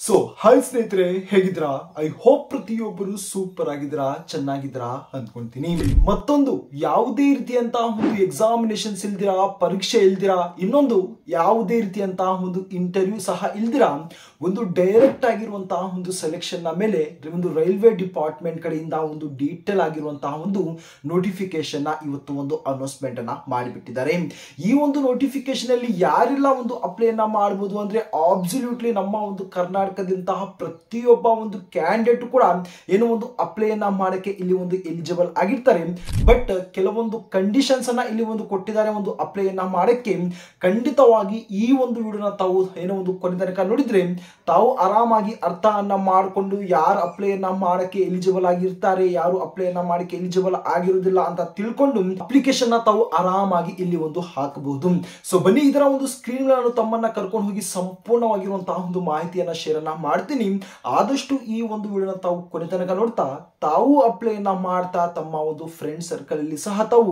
So hi ಸ್ನೇಹಿತರೆ, ಹೇಗಿದ್ರಾ? I hope ಪ್ರತಿಯೊಬ್ಬರು super ಆಗಿದ್ರಾ, ಚೆನ್ನಾಗಿದ್ರಾ ಅಂದ್ಕೊಂತೀನಿ. ಮತ್ತೊಂದು ಯಾವುದೇ ರೀತಿಯಂತಹ ಒಂದು ಎಕ್ಸಾಮಿನೇಷನ್ಸ್ ಇಲ್ದಿರಾ, ಪರೀಕ್ಷೆ ಇಲ್ದಿರಾ, ಇನ್ನೊಂದು ಯಾವುದೇ ರೀತಿಯಂತಹ ಒಂದು ಇಂಟರ್ವ್ಯೂ ಸಹ ಇಲ್ದಿರಾ ಒಂದು ಡೈರೆಕ್ಟ್ ಆಗಿರುವಂತಹ ಒಂದು ಸೆಲೆಕ್ಷನ್ ನ ಮೇಲೆ ಒಂದು ರೈಲ್ವೆ ಡಿಪಾರ್ಟ್ಮೆಂಟ್ ಕಡೆಯಿಂದ ಒಂದು ಡೀಟೇಲ್ ಆಗಿರುವಂತಹ ಒಂದು ನೋಟಿಫಿಕೇಶನ್ ನ ಇವತ್ತು ಒಂದು ಅನೌನ್ಸ್ಮೆಂಟ್ ಅನ್ನ ಮಾಡಿಬಿಟ್ಟಿದ್ದಾರೆ. ಈ ಒಂದು ನೋಟಿಫಿಕೇಶನ್ ಅಲ್ಲಿ ಯಾರೆಲ್ಲ ಒಂದು ಅಪ್ಲೈ ಅನ್ನ ಮಾಡಬಹುದು ಅಂದ್ರೆ ಅಬ್ಸಲ್ಯೂಟ್ಲಿ ನಮ್ಮ ಒಂದು ಕರ್ನಾಟಕದಂತಹ ಪ್ರತಿಯೊಬ್ಬ ಒಂದು ಕ್ಯಾಂಡಿಡೇಟ್ ಕೂಡ ಏನೋ ಒಂದು ಅಪ್ಲೈ ಅನ್ನ ಮಾಡಕ್ಕೆ ಇಲ್ಲಿ ಒಂದು ಎಲಿಜಿಬಲ್ ಆಗಿರ್ತಾರೆ. ಬಟ್ ಕೆಲವೊಂದು ಕಂಡೀಷನ್ಸ್ ಅನ್ನ ಇಲ್ಲಿ ಒಂದು ಕೊಟ್ಟಿದ್ದಾರೆ ಒಂದು ಅಪ್ಲೈ ಅನ್ನ ಮಾಡಕ್ಕೆ. ಖಂಡಿತವಾಗಿ ಈ ಒಂದು ವಿಡಿಯೋನ ತಾವು ಏನೋ ಒಂದು ಕೊನೆ ತನಕ ನೋಡಿದ್ರೆ ತಾವು ಆರಾಮಾಗಿ ಅರ್ಥವನ್ನ ಮಾಡಿಕೊಂಡು ಯಾರು ಅಪ್ಲೈ ಅನ್ನ ಮಾಡಕ್ಕೆ ಎಲಿಜಿಬಲ್ ಆಗಿರ್ತಾರೆ, ಯಾರು ಅಪ್ಲೈ ಅನ್ನ ಮಾಡಕ್ಕೆ ಎಲಿಜಿಬಲ್ ಆಗಿರುವುದಿಲ್ಲ ಅಂತ ತಿಳ್ಕೊಂಡು ಅಪ್ಲಿಕೇಶನ್ ನ ತಾವು ಆರಾಮಾಗಿ ಇಲ್ಲಿ ಒಂದು ಹಾಕಬಹುದು. ಸೊ ಬನ್ನಿ, ಇದರ ಒಂದು ಸ್ಕ್ರೀನ್ ನಾನು ತಮ್ಮನ್ನ ಕರ್ಕೊಂಡು ಹೋಗಿ ಸಂಪೂರ್ಣವಾಗಿರುವಂತಹ ಒಂದು ಮಾಹಿತಿಯನ್ನ ಶೇರ್ ಅನ್ನ ಮಾಡ್ತೀನಿ. ಆದಷ್ಟು ಈ ಒಂದು ವಿಡಿಯೋನ ತಾವು ಕೊನೆ ತನಕ ನೋಡ್ತಾ ತಾವು ಅಪ್ಲೈ ಅನ್ನ ಮಾಡ್ತಾ ತಮ್ಮ ಒಂದು ಫ್ರೆಂಡ್ ಸರ್ಕಲ್ ಅಲ್ಲಿ ಸಹ ತಾವು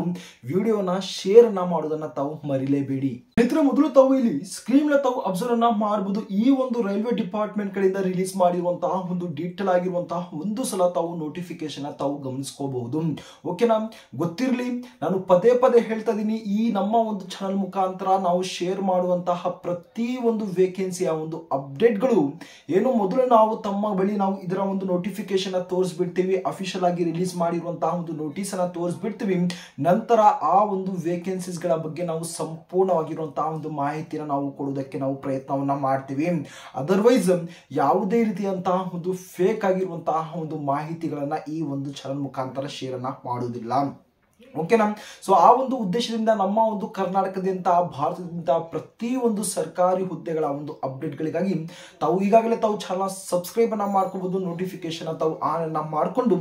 ವಿಡಿಯೋನ ಶೇರ್ ಅನ್ನ ಮಾಡೋದನ್ನ ತಾವು ಮರಿಲೇಬೇಡಿ. ಸ್ನೇಹಿತರೆ, ಮೊದಲು ತಾವು ಇಲ್ಲಿ ಸ್ಕ್ರೀನ್ ತಾವು ಅಬ್ಸರ್ವ್ ಅನ್ನ ಮಾಡಬಹುದು. ಈ ಒಂದು ರೈಲ್ವೆ ಡಿಪಾರ್ಟ್ಮೆಂಟ್ ಕಡೆಯಿಂದ ರಿಲೀಸ್ ಮಾಡಿರುವಂತಹ ಒಂದು ಡೀಟೇಲ್ ಆಗಿರುವಂತಹ ಒಂದು ಸಲ ತಾವು ನೋಟಿಫಿಕೇಶನ್ ತಾವು ಗಮನಿಸ್ಕೋಬಹುದು. ಓಕೆನಾ? ಗೊತ್ತಿರಲಿ, ನಾನು ಪದೇ ಪದೇ ಹೇಳ್ತಾ ಇದೀನಿ, ಈ ನಮ್ಮ ಒಂದು ಚಾನಲ್ ಮುಖಾಂತರ ನಾವು ಶೇರ್ ಮಾಡುವಂತಹ ಪ್ರತಿ ಒಂದು ವೇಕೆನ್ಸಿಯ ಒಂದು ಅಪ್ಡೇಟ್ಗಳು ಏನು ಮೊದಲು ನಾವು ತಮ್ಮ ಬಳಿ ನಾವು ಇದರ ಒಂದು ನೋಟಿಫಿಕೇಶನ್ ತೋರಿಸ್ಬಿಡ್ತೀವಿ, ಅಫಿಷಿಯಲ್ ಆಗಿ ರಿಲೀಸ್ ಮಾಡಿರುವಂತಹ ಒಂದು ನೋಟಿಸ್ ಅನ್ನ ತೋರಿಸ್ಬಿಡ್ತೀವಿ. ನಂತರ ಆ ಒಂದು ವೇಕೆನ್ಸೀಸ್ ಗಳ ಬಗ್ಗೆ ನಾವು ಸಂಪೂರ್ಣವಾಗಿರುವಂತಹ ಒಂದು ಮಾಹಿತಿನ ನಾವು ಕೊಡೋದಕ್ಕೆ ನಾವು ಪ್ರಯತ್ನವನ್ನ ಮಾಡ್ತೀವಿ. ಅದರ್ವೈಸ್ ಯಾವುದೇ ರೀತಿಯಂತಹ ಒಂದು ಫೇಕ್ ಆಗಿರುವಂತಹ ಒಂದು ಮಾಹಿತಿಗಳನ್ನ ಈ ಒಂದು ಚಾನಲ್ ಮುಖಾಂತರ ಶೇರ್ ಅನ್ನ ಮಾಡುವುದಿಲ್ಲ. ಓಕೆನಾ? ಸೊ ಆ ಒಂದು ಉದ್ದೇಶದಿಂದ ನಮ್ಮ ಒಂದು ಕರ್ನಾಟಕದಿಂದ ಭಾರತದಿಂದ ಪ್ರತಿ ಒಂದು ಸರ್ಕಾರಿ ಹುದ್ದೆಗಳ ಒಂದು ಅಪ್ಡೇಟ್ಗಳಿಗಾಗಿ ತಾವು ಈಗಾಗಲೇ ತಾವು ಚಾನಲ್ ಸಬ್ಸ್ಕ್ರೈಬ್ ಅನ್ನ ಮಾಡ್ಕೋಬಹುದು, ನೋಟಿಫಿಕೇಶನ್ ತಾವು ಆನ್ ಅನ್ನ ಮಾಡಿಕೊಂಡು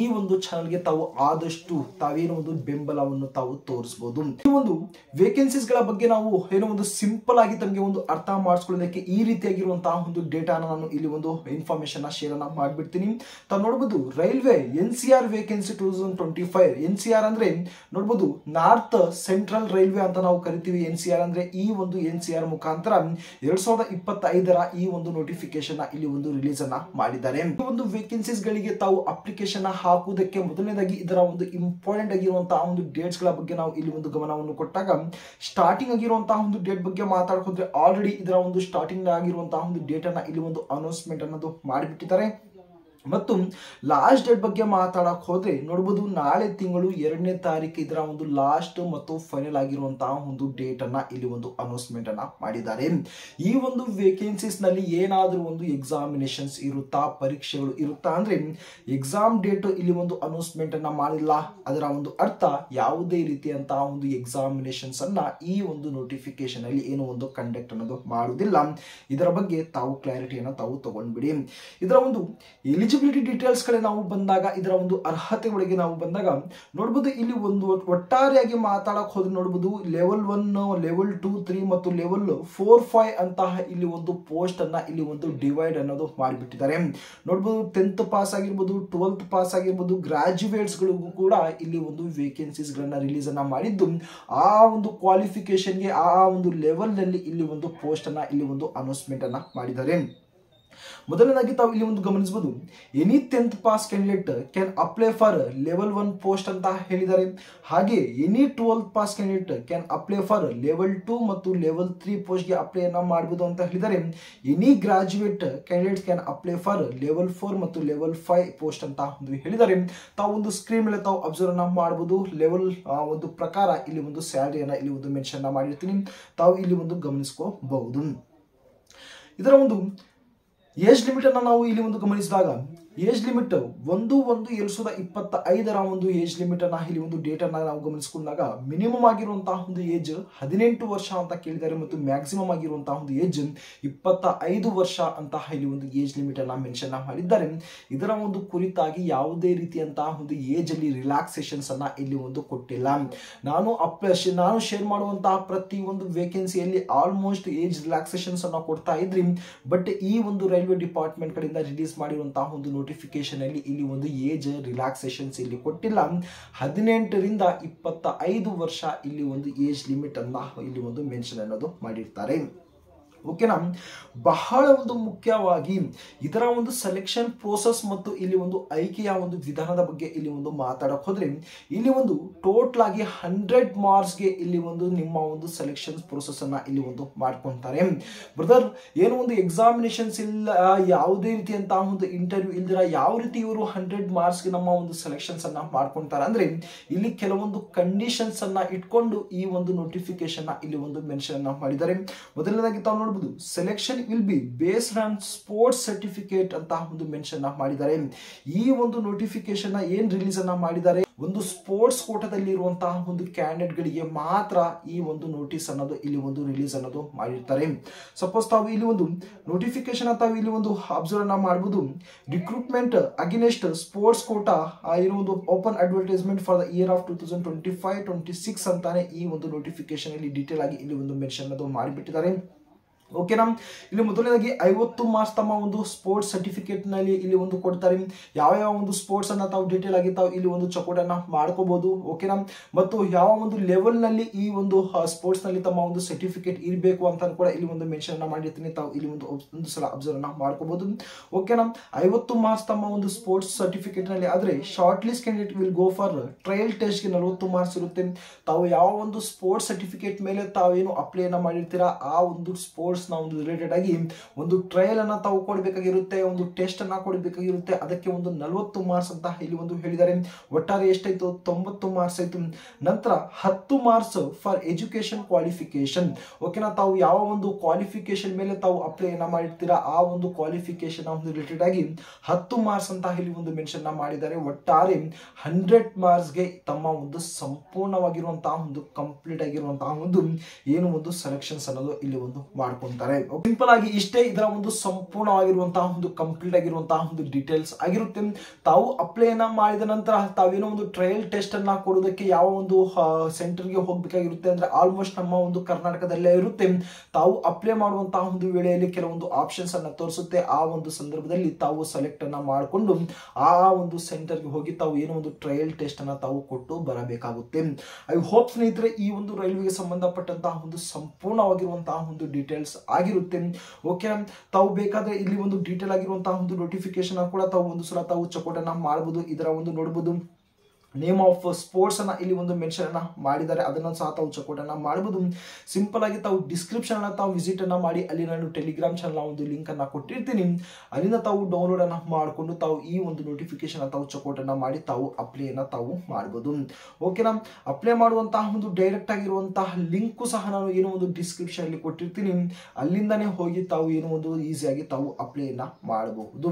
ಈ ಒಂದು ಚಾನಲ್ಗೆ ತಾವು ಆದಷ್ಟು ತಾವೇನೋ ಒಂದು ಬೆಂಬಲವನ್ನು ತಾವು ತೋರಿಸಬಹುದು. ಈ ಒಂದು ವೇಕೆನ್ಸೀಸ್ ಗಳ ಬಗ್ಗೆ ನಾವು ಏನೋ ಒಂದು ಸಿಂಪಲ್ ಆಗಿ ತಮಗೆ ಒಂದು ಅರ್ಥ ಮಾಡಿಸ್ಕೊಳ್ಳೋದಕ್ಕೆ ಈ ರೀತಿಯಾಗಿರುವಂತಹ ಒಂದು ಡೇಟಾನ ನಾನು ಇಲ್ಲಿ ಒಂದು ಇನ್ಫಾರ್ಮೇಶನ್ ಶೇರ್ ಅನ್ನ ಮಾಡ್ಬಿಡ್ತೀನಿ. ತಾವು ನೋಡಬಹುದು, ರೈಲ್ವೆ NCR ವೇಕೆನ್ಸಿ 2025. NCR ಅಂದ್ರೆ ನೋಡಬಹುದು ನಾರ್ತ್ ಸೆಂಟ್ರಲ್ ರೈಲ್ವೆ ಅಂತ ನಾವು ಕರಿತೀವಿ. NCR ಅಂದ್ರೆ ಈ ಒಂದು NCR ಮುಖಾಂತರ 2025 ಈ ಒಂದು ನೋಟಿಫಿಕೇಶನ್ ಇಲ್ಲಿ ಒಂದು ರಿಲೀಸ್ ಅನ್ನ ಮಾಡಿದ್ದಾರೆ. ಈ ಒಂದು ವೇಕೆನ್ಸೀಸ್ ಗಳಿಗೆ ತಾವು ಅಪ್ಲಿಕೇಶನ್ ಹಾಕುವುದಕ್ಕೆ ಮೊದಲನೇದಾಗಿ ಇದರ ಒಂದು ಇಂಪಾರ್ಟೆಂಟ್ ಆಗಿರುವಂತಹ ಒಂದು ಡೇಟ್ಸ್ ಗಳ ಬಗ್ಗೆ ನಾವು ಇಲ್ಲಿ ಒಂದು ಗಮನವನ್ನು ಕೊಟ್ಟಾಗ, ಸ್ಟಾರ್ಟಿಂಗ್ ಆಗಿರುವಂತಹ ಒಂದು ಡೇಟ್ ಬಗ್ಗೆ ಮಾತಾಡ್ಕೊಂಡ್ರೆ ಆಲ್ರೆಡಿ ಇದರ ಒಂದು ಸ್ಟಾರ್ಟಿಂಗ್ ಆಗಿರುವಂತಹ ಒಂದು ಡೇಟ್ ಅನ್ನ ಇಲ್ಲಿ ಒಂದು ಅನೌನ್ಸ್ಮೆಂಟ್ ಅನ್ನೋದು ಮಾಡಿಬಿಟ್ಟಿದ್ದಾರೆ. ಮತ್ತು ಲಾಸ್ಟ್ ಡೇಟ್ ಬಗ್ಗೆ ಮಾತಾಡಕ್ ಹೋದ್ರೆ ನೋಡಬಹುದು, ನಾಳೆ ತಿಂಗಳು 2ನೇ ತಾರೀಕು ಇದರ ಒಂದು ಲಾಸ್ಟ್ ಮತ್ತು ಫೈನಲ್ ಆಗಿರುವಂತಹ ಒಂದು ಡೇಟ್ ಅನ್ನ ಇಲ್ಲಿ ಒಂದು ಅನೌನ್ಸ್ಮೆಂಟ್ ಅನ್ನ ಮಾಡಿದ್ದಾರೆ. ಈ ಒಂದು ವೇಕೆನ್ಸೀಸ್ ನಲ್ಲಿ ಏನಾದ್ರೂ ಒಂದು ಎಕ್ಸಾಮಿನೇಷನ್ಸ್ ಇರುತ್ತಾ, ಪರೀಕ್ಷೆಗಳು ಇರುತ್ತಾ ಅಂದ್ರೆ ಎಕ್ಸಾಮ್ ಡೇಟ್ ಇಲ್ಲಿ ಒಂದು ಅನೌನ್ಸ್ಮೆಂಟ್ ಅನ್ನ ಮಾಡಿಲ್ಲ. ಅದರ ಒಂದು ಅರ್ಥ ಯಾವುದೇ ರೀತಿಯಂತಹ ಒಂದು ಎಕ್ಸಾಮಿನೇಷನ್ಸ್ ಅನ್ನ ಈ ಒಂದು ನೋಟಿಫಿಕೇಶನ್ ಅಲ್ಲಿ ಏನು ಒಂದು ಕಂಡಕ್ಟ್ ಅನ್ನೋದು ಮಾಡುವುದಿಲ್ಲ. ಇದರ ಬಗ್ಗೆ ತಾವು ಕ್ಲಾರಿಟಿಯನ್ನು ತಾವು ತಗೊಂಡ್ಬಿಡಿ. ಇದರ ಒಂದು ಎಲಿಜಿಬಿಲಿಟಿ ಡೀಟೇಲ್ಸ್ ಕಡೆ ನಾವು ಬಂದಾಗ, ಇದರ ಒಂದು ಅರ್ಹತೆಗಳಿಗೆ ನಾವು ಬಂದಾಗ ನೋಡಬಹುದು, ಇಲ್ಲಿ ಒಂದು ಒಟ್ಟಾರೆಯಾಗಿ ಮಾತಾಡಕ್ ಹೋದ್ರೆ ನೋಡಬಹುದು ಲೆವೆಲ್ 1, ಲೆವೆಲ್ 2, 3 ಮತ್ತು ಲೆವೆಲ್ 4, 5 ಅಂತಹ ಇಲ್ಲಿ ಒಂದು ಪೋಸ್ಟ್ ಅನ್ನ ಇಲ್ಲಿ ಒಂದು ಡಿವೈಡ್ ಅನ್ನೋದು ಮಾಡಿಬಿಟ್ಟಿದ್ದಾರೆ. ನೋಡಬಹುದು 10th ಪಾಸ್ ಆಗಿರ್ಬೋದು, 12th ಪಾಸ್ ಆಗಿರ್ಬೋದು, ಗ್ರಾಜುಯೇಟ್ಸ್ ಗಳಿಗೂ ಕೂಡ ಇಲ್ಲಿ ಒಂದು ವೇಕೆನ್ಸೀಸ್ ಗಳನ್ನ ರಿಲೀಸ್ ಅನ್ನ ಮಾಡಿದ್ದು, ಆ ಒಂದು ಕ್ವಾಲಿಫಿಕೇಶನ್ಗೆ ಆ ಒಂದು ಲೆವೆಲ್ ನಲ್ಲಿ ಇಲ್ಲಿ ಒಂದು ಪೋಸ್ಟ್ ಅನ್ನ ಇಲ್ಲಿ ಒಂದು ಅನೌನ್ಸ್ಮೆಂಟ್ ಅನ್ನ ಮಾಡಿದ್ದಾರೆ. ಮೊದಲನೇದಾಗಿ ತಾವು ಇಲ್ಲಿ ಒಂದು ಗಮನಿಸಬಹುದು, any 10th pass candidate can apply for level 1 post ಅಂತ ಹೇಳಿದ್ದಾರೆ. ಹಾಗೆ any 12th pass candidate can apply for level 2 ಮತ್ತು ಲೆವೆಲ್ 3 ಪೋಸ್ಟ್ ಗೆ ಅಪ್ಲೈ ಅನ್ನ ಮಾಡಬಹುದು ಅಂತ ಹೇಳಿದ್ದಾರೆ. Any graduate candidate can apply for level 4 ಮತ್ತು ಲೆವೆಲ್ 5 ಪೋಸ್ಟ್ ಅಂತ ಹೇಳಿದ್ದಾರೆ. ತಾವು ಒಂದು ಸ್ಕ್ರೀನ್ ಮೇಲೆ ತಾವು ಅಬ್ಸರ್ವ್ ಅನ್ನ ಮಾಡಬಹುದು. ಲೆವೆಲ್ ಒಂದು ಪ್ರಕಾರ ಇಲ್ಲಿ ಒಂದು ಸ್ಯಾಲರಿಯನ್ನ ಇಲ್ಲಿ ಒಂದು ಮೆನ್ಷನ್ ಮಾಡಿರ್ತೀನಿ, ತಾವು ಇಲ್ಲಿ ಒಂದು ಗಮನಿಸ್ಕೋಬಹುದು. ಇದರ ಒಂದು ಏಜ್ ಲಿಮಿಟ್ ಅನ್ನ ನಾವು ಇಲ್ಲಿ ಒಂದು ಗಮನಿಸಿದಾಗ, ಏಜ್ ಲಿಮಿಟ್ 1/1/2025 ಒಂದು ಏಜ್ ಲಿಮಿಟ್ ಅನ್ನ ಇಲ್ಲಿ ಒಂದು ಡೇಟ್ ಅನ್ನ ನಾವು ಗಮನಿಸಿಕೊಂಡಾಗ ಮಿನಿಮಮ್ ಆಗಿರುವಂತಹ ಒಂದು ಏಜ್ 18 ವರ್ಷ ಅಂತ ಕೇಳಿದ್ದಾರೆ ಮತ್ತು ಮ್ಯಾಕ್ಸಿಮಮ್ ಆಗಿರುವಂತಹ ಒಂದು ಏಜ್ 25 ವರ್ಷ ಅಂತ ಇಲ್ಲಿ ಒಂದು ಏಜ್ ಲಿಮಿಟ್ ಅನ್ನ ಮೆನ್ಷನ್ ಮಾಡಿದ್ದಾರೆ. ಇದರ ಒಂದು ಕುರಿತಾಗಿ ಯಾವುದೇ ರೀತಿಯಂತಹ ಒಂದು ಏಜ್ ಅಲ್ಲಿ ರಿಲ್ಯಾಕ್ಸೇಷನ್ಸ್ ಅನ್ನ ಇಲ್ಲಿ ಒಂದು ಕೊಟ್ಟಿಲ್ಲ. ನಾನು ಶೇರ್ ಮಾಡುವಂತಹ ಪ್ರತಿ ಒಂದು ವೇಕೆನ್ಸಿಯಲ್ಲಿ ಆಲ್ಮೋಸ್ಟ್ ಏಜ್ ರಿಲ್ಯಾಕ್ಸೇಷನ್ಸ್ ಅನ್ನ ಕೊಡ್ತಾ ಇದ್ರಿ. ಬಟ್ ಈ ಒಂದು ರೈಲ್ವೆ ಡಿಪಾರ್ಟ್ಮೆಂಟ್ ಕಡೆಯಿಂದ ರಿಲೀಸ್ ಮಾಡಿರುವಂತಹ ಒಂದು ನೋಟಿಫಿಕೇಶನ್ ಅಲ್ಲಿ ಇಲ್ಲಿ ಒಂದು ಏಜ್ ರಿಲ್ಯಾಕ್ಸೇಷನ್ಸ್ ಇಲ್ಲಿ ಕೊಟ್ಟಿಲ್ಲ. 18 ರಿಂದ 25 ವರ್ಷ ಇಲ್ಲಿ ಒಂದು ಏಜ್ ಲಿಮಿಟ್ ಅನ್ನ ಇಲ್ಲಿ ಒಂದು ಮೆನ್ಷನ್ ಅನ್ನೋದು ಮಾಡಿರ್ತಾರೆ. ಓಕೆನಾ. ಬಹಳ ಒಂದು ಮುಖ್ಯವಾಗಿ ಇದರ ಒಂದು ಸೆಲೆಕ್ಷನ್ ಪ್ರೋಸೆಸ್ ಮತ್ತು ಇಲ್ಲಿ ಒಂದು ಆಯ್ಕೆಯ ಒಂದು ವಿಧಾನದ ಬಗ್ಗೆ ಇಲ್ಲಿ ಒಂದು ಮಾತಾಡಕ್ ಹೋದ್ರೆ, ಇಲ್ಲಿ ಒಂದು ಟೋಟಲ್ ಆಗಿ 100 ಮಾರ್ಕ್ಸ್ಗೆ ಇಲ್ಲಿ ಒಂದು ನಿಮ್ಮ ಒಂದು ಸೆಲೆಕ್ಷನ್ ಪ್ರೋಸೆಸ್ ಅನ್ನ ಇಲ್ಲಿ ಒಂದು ಮಾಡ್ಕೊಂತಾರೆ. ಬ್ರದರ್, ಏನು ಒಂದು ಎಕ್ಸಾಮಿನೇಷನ್ಸ್ ಇಲ್ಲ, ಯಾವುದೇ ರೀತಿಯಂತಹ ಒಂದು ಇಂಟರ್ವ್ಯೂ ಇಲ್ದಿರ ಯಾವ ರೀತಿ ಇವರು 100 ಮಾರ್ಕ್ಸ್ಗೆ ನಮ್ಮ ಒಂದು ಸೆಲೆಕ್ಷನ್ಸ್ ಅನ್ನ ಮಾಡ್ಕೊಂತಾರೆ ಅಂದ್ರೆ, ಇಲ್ಲಿ ಕೆಲವೊಂದು ಕಂಡೀಷನ್ಸ್ ಅನ್ನ ಇಟ್ಕೊಂಡು ಈ ಒಂದು ನೋಟಿಫಿಕೇಶನ್ ಇಲ್ಲಿ ಒಂದು ಮೆನ್ಷನ್ ಅನ್ನ ಮಾಡಿದ್ದಾರೆ. ಮೊದಲನೇದಾಗಿ ತಾವು ನೋಡಬಹುದು, selection will be based on sports certificate ಅಂತ ಒಂದು ಮೆನ್ಷನ್ ಮಾಡಿದ್ದಾರೆ. ಈ ಒಂದು ನೋಟಿಫಿಕೇಶನ್ ಏನ್ ರಿಲೀಸ್ ಅನ್ನ ಮಾಡಿದ್ದಾರೆ, ಒಂದು ಸ್ಪೋರ್ಟ್ಸ್ ಕೋಟಾದಲ್ಲಿ ಇರುವಂತಹ ಒಂದು ಕ್ಯಾಂಡಿಡೇಟ್ ಗಳಿಗೆ ಮಾತ್ರ ಈ ಒಂದು ನೋಟಿಸ್ ಅನ್ನೋದು ಇಲ್ಲಿ ಒಂದು ರಿಲೀಸ್ ಅನ್ನೋದು ಮಾಡಿರ್ತಾರೆ. ಸಪೋಸ್ ತಾವು ಇಲ್ಲಿ ಒಂದು ನೋಟಿಫಿಕೇಶನ್ ತಾವು ಇಲ್ಲಿ ಒಂದು ಅಬ್ಸರ್ವ್ ಅನ್ನ ಮಾಡಬಹುದು. ರಿಕ್ರೂಟ್ಮೆಂಟ್ ಅಗೇನೆಸ್ಟ್ ಸ್ಪೋರ್ಟ್ಸ್ ಕೋಟಾ ಏನೋ ಒಂದು open advertisement for the year of 2025-26 ಅಂತಾನೆ ಈ ಒಂದು ನೋಟಿಫಿಕೇಶನ್ ಇಲ್ಲಿ ಡೀಟೇಲ್ ಆಗಿ ಇಲ್ಲಿ ಒಂದು ಮೆನ್ಷನ್ ಅನ್ನೋದು ಮಾಡಿಬಿಟ್ಟಿದ್ದಾರೆ. ಓಕೆನಾ. ಇಲ್ಲಿ ಮೊದಲನೇದಾಗಿ 50 ಮಾರ್ಕ್ಸ್ ತಮ್ಮ ಒಂದು ಸ್ಪೋರ್ಟ್ಸ್ ಸರ್ಟಿಫಿಕೇಟ್ ನಲ್ಲಿ ಇಲ್ಲಿ ಒಂದು ಕೊಡ್ತಾರೆ. ಯಾವ ಒಂದು ಸ್ಪೋರ್ಟ್ಸ್ ಅನ್ನ ತಾವು ಡೀಟೇಲ್ ಆಗಿ ತಾವು ಇಲ್ಲಿ ಒಂದು ಚಕೋಟನ್ನ ಮಾಡ್ಕೋಬಹುದು. ಓಕೆನಾ. ಮತ್ತು ಯಾವ ಒಂದು ಲೆವೆಲ್ ನಲ್ಲಿ ಈ ಒಂದು ಸ್ಪೋರ್ಟ್ಸ್ ನಲ್ಲಿ ತಮ್ಮ ಒಂದು ಸರ್ಟಿಫಿಕೇಟ್ ಇರಬೇಕು ಅಂತ ಕೂಡ ಇಲ್ಲಿ ಒಂದು ಮೆನ್ಷನ್ ಅನ್ನ ಮಾಡಿರ್ತೀನಿ. ತಾವು ಇಲ್ಲಿ ಒಂದು ಸಲ ಅಬ್ಸರ್ವ್ ಅನ್ನ ಮಾಡ್ಕೋಬಹುದು. ಓಕೆನಾ. 50 ಮಾರ್ಕ್ಸ್ ತಮ್ಮ ಒಂದು ಸ್ಪೋರ್ಟ್ಸ್ ಸರ್ಟಿಫಿಕೇಟ್ ನಲ್ಲಿ ಆದ್ರೆ short list candidate will go for trial test ಗೆ 40 ಮಾರ್ಕ್ಸ್ ಇರುತ್ತೆ. ತಾವು ಯಾವ ಒಂದು ಸ್ಪೋರ್ಟ್ಸ್ ಸರ್ಟಿಫಿಕೇಟ್ ಮೇಲೆ ತಾವೇನು ಅಪ್ಲೈ ಅನ್ನ ಮಾಡಿರ್ತೀರಾ ಆ ಒಂದು ಸ್ಪೋರ್ಟ್ಸ್ ಒಂದು ರಿಲೇಟೆಡ್ ಆಗಿ ಒಂದು ಟ್ರಯಲ್ ಅನ್ನ ತಾವು ಕೊಡಬೇಕಾಗಿರುತ್ತೆ, ಒಂದು ಟೆಸ್ಟ್ ಅನ್ನ ಕೊಡಬೇಕಾಗಿರುತ್ತೆ. ಅದಕ್ಕೆ ಒಂದು 40 ಮಾರ್ಕ್ಸ್ ಅಂತ ಇಲ್ಲಿ ಒಂದು ಹೇಳಿದ್ದಾರೆ. ಒಟ್ಟಾರೆ ಎಷ್ಟಾಯ್ತು, 90 ಮಾರ್ಕ್ಸ್ ಆಯ್ತು. ನಂತರ 10 ಮಾರ್ಕ್ಸ್ ಫಾರ್ ಎಜುಕೇಶನ್ ಕ್ವಾಲಿಫಿಕೇಶನ್. ಓಕೆನಾ. ತಾವು ಯಾವ ಒಂದು ಕ್ವಾಲಿಫಿಕೇಶನ್ ಮೇಲೆ ತಾವು ಅಪ್ಲೈ ಅನ್ನ ಮಾಡಿರ್ತೀರಾ ಆ ಒಂದು ಕ್ವಾಲಿಫಿಕೇಶನ್ ಒಂದು ರಿಲೇಟೆಡ್ ಆಗಿ 10 ಮಾರ್ಕ್ಸ್ ಅಂತ ಇಲ್ಲಿ ಒಂದು ಮೆನ್ಷನ್ ಮಾಡಿದ್ದಾರೆ. ಒಟ್ಟಾರೆ 100 ಮಾರ್ಕ್ಸ್ಗೆ ತಮ್ಮ ಒಂದು ಸಂಪೂರ್ಣವಾಗಿರುವಂತಹ ಒಂದು ಕಂಪ್ಲೀಟ್ ಆಗಿರುವಂತಹ ಒಂದು ಏನು ಒಂದು ಸೆಲೆಕ್ಷನ್ಸ್ ಅನ್ನೋದು ಇಲ್ಲಿ ಒಂದು ಮಾಡ್ಕೊಂಡು ಸಿಂಪಲ್ ಆಗಿ ಇಷ್ಟೇ ಇದರ ಒಂದು ಸಂಪೂರ್ಣವಾಗಿರುವಂತಹ ಒಂದು ಕಂಪ್ಲೀಟ್ ಆಗಿರುವಂತಹ ಒಂದು ಡೀಟೇಲ್ಸ್ ಆಗಿರುತ್ತೆ. ತಾವು ಅಪ್ಲೈ ಅನ್ನ ಮಾಡಿದ ನಂತರ ತಾವೇನೋ ಒಂದು ಟ್ರಯಲ್ ಟೆಸ್ಟ್ ಅನ್ನ ಕೊಡೋದಕ್ಕೆ ಯಾವ ಒಂದು ಸೆಂಟರ್ಗೆ ಹೋಗ್ಬೇಕಾಗಿರುತ್ತೆ ಅಂದ್ರೆ ಆಲ್ಮೋಸ್ಟ್ ನಮ್ಮ ಒಂದು ಕರ್ನಾಟಕದಲ್ಲೇ ಇರುತ್ತೆ. ತಾವು ಅಪ್ಲೈ ಮಾಡುವಂತಹ ಒಂದು ವೇಳೆಯಲ್ಲಿ ಕೆಲವೊಂದು ಆಪ್ಷನ್ಸ್ ಅನ್ನ ತೋರಿಸುತ್ತೆ. ಆ ಒಂದು ಸಂದರ್ಭದಲ್ಲಿ ತಾವು ಸೆಲೆಕ್ಟ್ ಅನ್ನ ಮಾಡಿಕೊಂಡು ಆ ಒಂದು ಸೆಂಟರ್ಗೆ ಹೋಗಿ ತಾವು ಏನೋ ಒಂದು ಟ್ರಯಲ್ ಟೆಸ್ಟ್ ಅನ್ನ ತಾವು ಕೊಟ್ಟು ಬರಬೇಕಾಗುತ್ತೆ. ಐ ಹೋಪ್ ಸ್ನೇಹಿತರೆ ಈ ಒಂದು ರೈಲ್ವೆಗೆ ಸಂಬಂಧಪಟ್ಟಂತಹ ಒಂದು ಸಂಪೂರ್ಣವಾಗಿರುವಂತಹ ಒಂದು ಡೀಟೇಲ್ಸ್ ಆಗಿರುತ್ತೆ. ಓಕೆ. ತಾವು ಬೇಕಾದ್ರೆ ಇಲ್ಲಿ ಒಂದು ಡೀಟೇಲ್ ಆಗಿರುವಂತಹ ಒಂದು ನೋಟಿಫಿಕೇಶನ್ ಕೂಡ ತಾವು ಒಂದು ಸಲ ತಾವು ಚಕೋಟನ್ನ ಮಾಡಬಹುದು. ಇದರ ಒಂದು ನೋಡಬಹುದು ನೇಮ್ ಆಫ್ ಸ್ಪೋರ್ಟ್ಸ್ ಅನ್ನ ಇಲ್ಲಿ ಒಂದು ಮೆನ್ಷನ್ ಅನ್ನ ಮಾಡಿದ್ದಾರೆ. ಅದನ್ನ ಸಹ ತಾವು ಚಕೋಟನ್ನ ಮಾಡಬಹುದು. ಸಿಂಪಲ್ ಆಗಿ ತಾವು ಡಿಸ್ಕ್ರಿಪ್ಷನ್ ಅನ್ನ ತಾವು ವಿಸಿಟ್ ಅನ್ನ ಮಾಡಿ ಅಲ್ಲಿ ನಾನು ಟೆಲಿಗ್ರಾಮ್ ಚಾನಲ್ ಒಂದು ಲಿಂಕ್ ಅನ್ನ ಕೊಟ್ಟಿರ್ತೀನಿ. ಅಲ್ಲಿಂದ ತಾವು ಡೌನ್ಲೋಡ್ ಅನ್ನ ಮಾಡಿಕೊಂಡು ತಾವು ಈ ಒಂದು ನೋಟಿಫಿಕೇಶನ್ ತಾವು ಚಕೋಟನ್ನ ಮಾಡಿ ತಾವು ಅಪ್ಲೈ ಅನ್ನ ತಾವು ಮಾಡಬಹುದು. ಓಕೆನಾ. ಅಪ್ಲೈ ಮಾಡುವಂತಹ ಒಂದು ಡೈರೆಕ್ಟ್ ಆಗಿರುವಂತಹ ಲಿಂಕ್ ಸಹ ನಾನು ಏನೋ ಒಂದು ಡಿಸ್ಕ್ರಿಪ್ಷನ್ ಅಲ್ಲಿ ಕೊಟ್ಟಿರ್ತೀನಿ. ಅಲ್ಲಿಂದಾನೇ ಹೋಗಿ ತಾವು ಏನೋ ಒಂದು ಈಸಿಯಾಗಿ ತಾವು ಅಪ್ಲೈ ಅನ್ನ ಮಾಡಬಹುದು.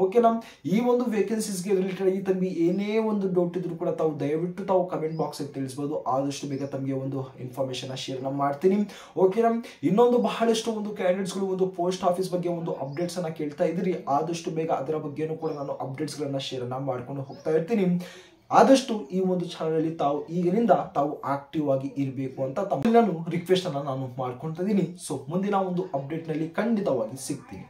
ಓಕೆನಾ. ಈ ಒಂದು ವೇಕೆನ್ಸೀಸ್ಗೆ ರಿಲೇಟೆಡ್ ಆಗಿ ತಮಗೆ ಏನೇ ಒಂದು ಡೌಟ್ ಇದ್ರು ಕೂಡ ತಾವು ದಯವಿಟ್ಟು ತಾವು ಕಮೆಂಟ್ ಬಾಕ್ಸ್ ಅಲ್ಲಿ ತಿಳಿಸಬಹುದು. ಆದಷ್ಟು ಬೇಗ ತಮಗೆ ಒಂದು ಇನ್ಫಾರ್ಮೇಶನ್ ಶೇರ್ ಮಾಡ್ತೀನಿ. ಓಕೆನಾ. ಇನ್ನೊಂದು ಬಹಳಷ್ಟು ಒಂದು ಕ್ಯಾಂಡಿಡೇಟ್ಸ್ ಗಳು ಒಂದು ಪೋಸ್ಟ್ ಆಫೀಸ್ ಬಗ್ಗೆ ಒಂದು ಅಪ್ಡೇಟ್ಸ್ ಅನ್ನ ಕೇಳ್ತಾ ಇದ್ರಿ. ಆದಷ್ಟು ಬೇಗ ಅದರ ಬಗ್ಗೆನೂ ಕೂಡ ನಾನು ಅಪ್ಡೇಟ್ಸ್ ಗಳನ್ನ ಶೇರ್ ಮಾಡ್ಕೊಂಡು ಹೋಗ್ತಾ ಇರ್ತೀನಿ. ಆದಷ್ಟು ಈ ಒಂದು ಚಾನಲ್ ಅಲ್ಲಿ ತಾವು ಈಗಿನಿಂದ ತಾವು ಆಕ್ಟಿವ್ ಆಗಿ ಇರಬೇಕು ಅಂತ ನಾನು ರಿಕ್ವೆಸ್ಟ್ ಅನ್ನ ನಾನು ಮಾಡ್ಕೊಳ್ತಾ ಇದ್ದೀನಿ. ಸೊ ಮುಂದಿನ ಒಂದು ಅಪ್ಡೇಟ್ ನಲ್ಲಿ ಖಂಡಿತವಾಗಿ ಸಿಗ್ತೀನಿ.